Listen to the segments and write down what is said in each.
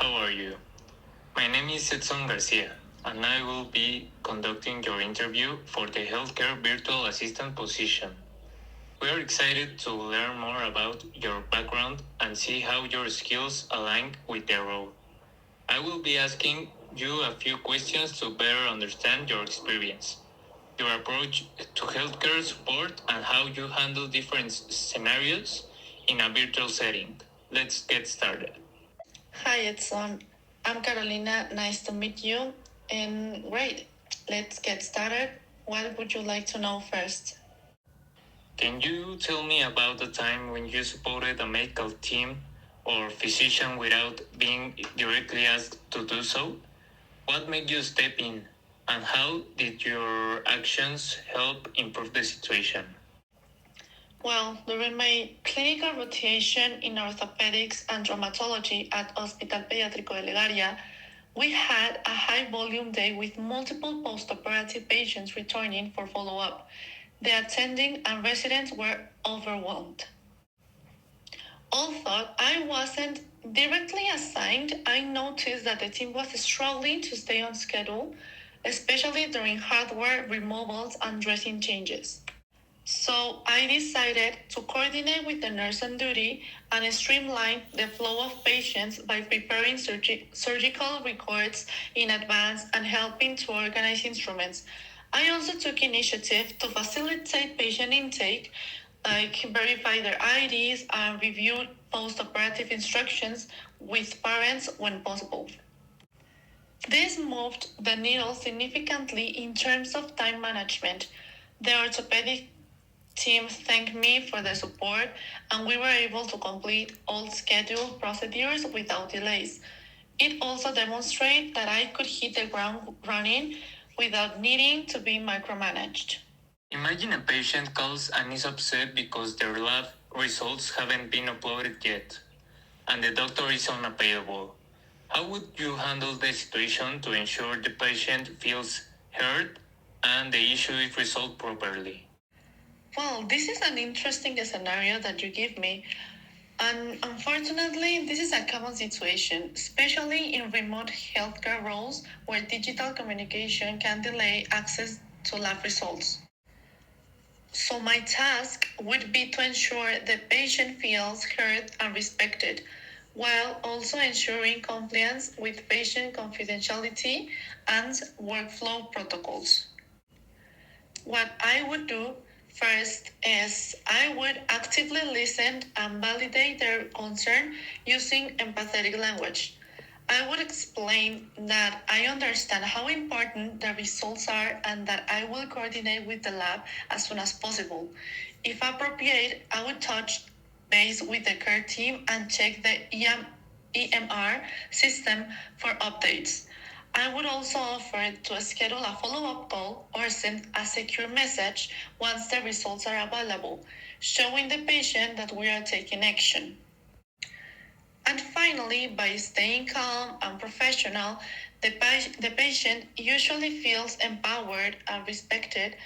how are you? My name is Edson Garcia, and I will be conducting your interview for the healthcare virtual assistant position. We are excited to learn more about your background and see how your skills align with the role. I will be asking you a few questions to better understand your experience, your approach to healthcare support, and how you handle different scenarios in a virtual setting. Let's get started. Hi, Edson. I'm Carolina. Nice to meet you. And great. Let's get started. What would you like to know first? Can you tell me about the time when you supported a medical team or physician without being directly asked to do so? What made you step in, and how did your actions help improve the situation? Well, during my clinical rotation in orthopedics and traumatology at Hospital Pediátrico de Legaria, we had a high volume day with multiple post-operative patients returning for follow-up. The attending and residents were overwhelmed. Although I wasn't directly assigned, I noticed that the team was struggling to stay on schedule, especially during hardware removals and dressing changes. So I decided to coordinate with the nurse on duty and streamline the flow of patients by preparing surgical records in advance and helping to organize instruments. I also took initiative to facilitate patient intake, like verify their IDs and review post-operative instructions with parents when possible. This moved the needle significantly in terms of time management. The orthopedic team thanked me for the support, and we were able to complete all scheduled procedures without delays. It also demonstrated that I could hit the ground running without needing to be micromanaged. Imagine a patient calls and is upset because their lab results haven't been uploaded yet, and the doctor is unavailable. How would you handle the situation to ensure the patient feels heard and the issue is resolved properly? Well, this is an interesting scenario that you give me. And unfortunately, this is a common situation, especially in remote healthcare roles where digital communication can delay access to lab results. So, my task would be to ensure the patient feels heard and respected, while also ensuring compliance with patient confidentiality and workflow protocols. What I would do first is I would actively listen and validate their concern using empathetic language. I would explain that I understand how important the results are and that I will coordinate with the lab as soon as possible. If appropriate, I would touch base with the care team and check the EMR system for updates. I would also offer to schedule a follow-up call or send a secure message once the results are available, showing the patient that we are taking action. And finally, by staying calm and professional, the patient usually feels empowered and respected.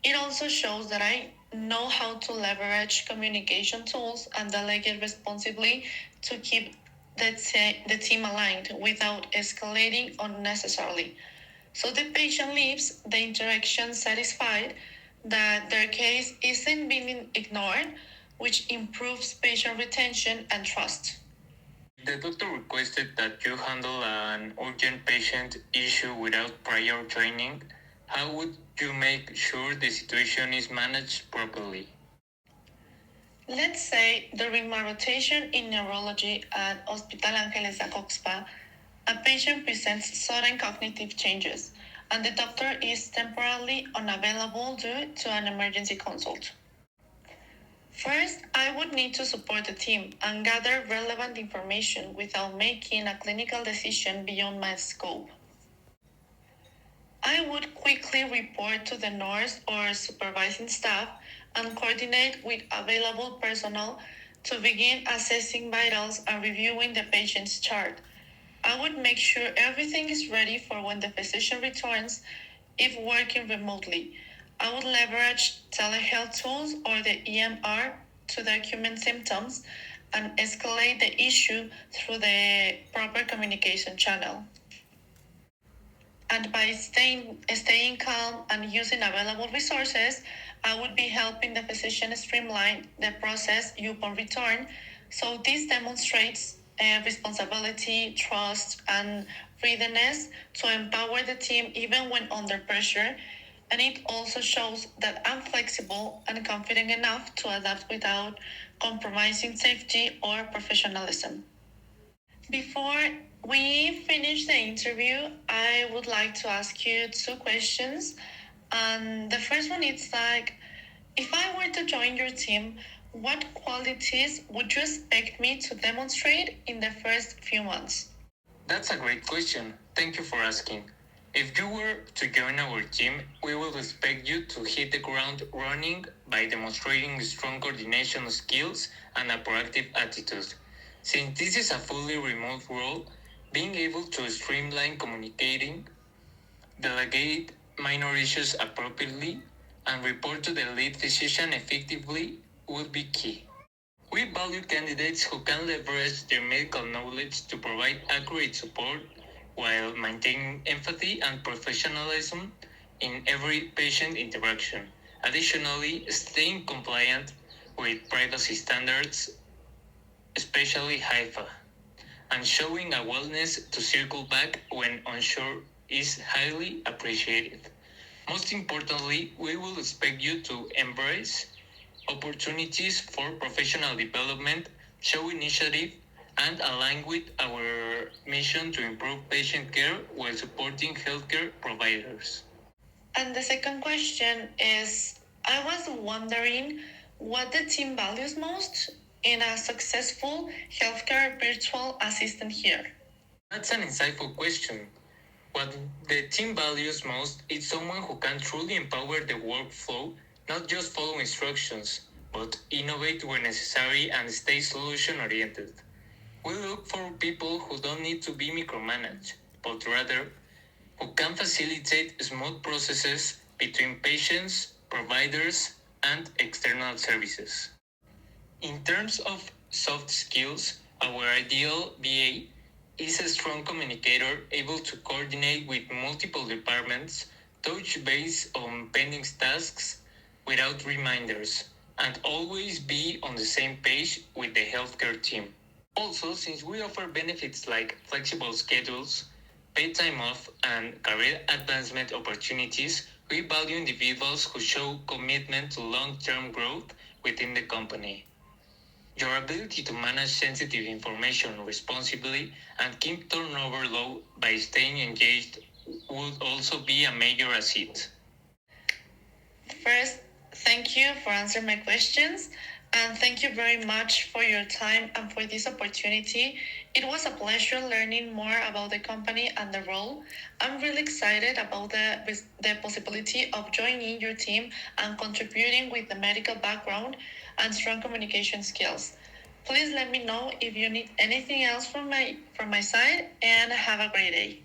It also shows that I know how to leverage communication tools and delegate responsibly to keep the team aligned without escalating unnecessarily. So the patient leaves the interaction satisfied that their case isn't being ignored, which improves patient retention and trust. The doctor requested that you handle an urgent patient issue without prior training. How would you make sure the situation is managed properly? Let's say during my rotation in neurology at Hospital Ángeles de Acoxpa, a patient presents sudden cognitive changes, and the doctor is temporarily unavailable due to an emergency consult. First, I would need to support the team and gather relevant information without making a clinical decision beyond my scope. I would quickly report to the nurse or supervising staff and coordinate with available personnel to begin assessing vitals and reviewing the patient's chart. I would make sure everything is ready for when the physician returns if working remotely. I would leverage telehealth tools or the EMR to document symptoms and escalate the issue through the proper communication channel. And by staying calm and using available resources, I would be helping the physician streamline the process upon return. So this demonstrates responsibility, trust, and readiness to empower the team even when under pressure. And it also shows that I'm flexible and confident enough to adapt without compromising safety or professionalism. Before we finish the interview, I would like to ask you two questions. And the first one is like, if I were to join your team, what qualities would you expect me to demonstrate in the first few months? That's a great question. Thank you for asking. If you were to join our team, we will expect you to hit the ground running by demonstrating strong coordination skills and a proactive attitude. Since this is a fully remote role, being able to streamline communicating, delegate minor issues appropriately, and report to the lead physician effectively will be key. We value candidates who can leverage their medical knowledge to provide accurate support while maintaining empathy and professionalism in every patient interaction. Additionally, staying compliant with privacy standards, especially HIPAA, and showing a willingness to circle back when unsure is highly appreciated. Most importantly, we will expect you to embrace opportunities for professional development, show initiative, and align with our mission to improve patient care while supporting healthcare providers. And the second question is, I was wondering what the team values most in a successful healthcare virtual assistant here. That's an insightful question. What the team values most is someone who can truly empower the workflow, not just follow instructions, but innovate where necessary and stay solution oriented. We look for people who don't need to be micromanaged, but rather who can facilitate smooth processes between patients, providers, and external services. In terms of soft skills, our ideal BA is a strong communicator able to coordinate with multiple departments, touch base on pending tasks without reminders, and always be on the same page with the healthcare team. Also, since we offer benefits like flexible schedules, paid time off, and career advancement opportunities, we value individuals who show commitment to long-term growth within the company. Your ability to manage sensitive information responsibly and keep turnover low by staying engaged would also be a major asset. First, thank you for answering my questions. And thank you very much for your time and for this opportunity. It was a pleasure learning more about the company and the role. I'm really excited about the possibility of joining your team and contributing with the medical background and strong communication skills. Please let me know if you need anything else from my side, and have a great day.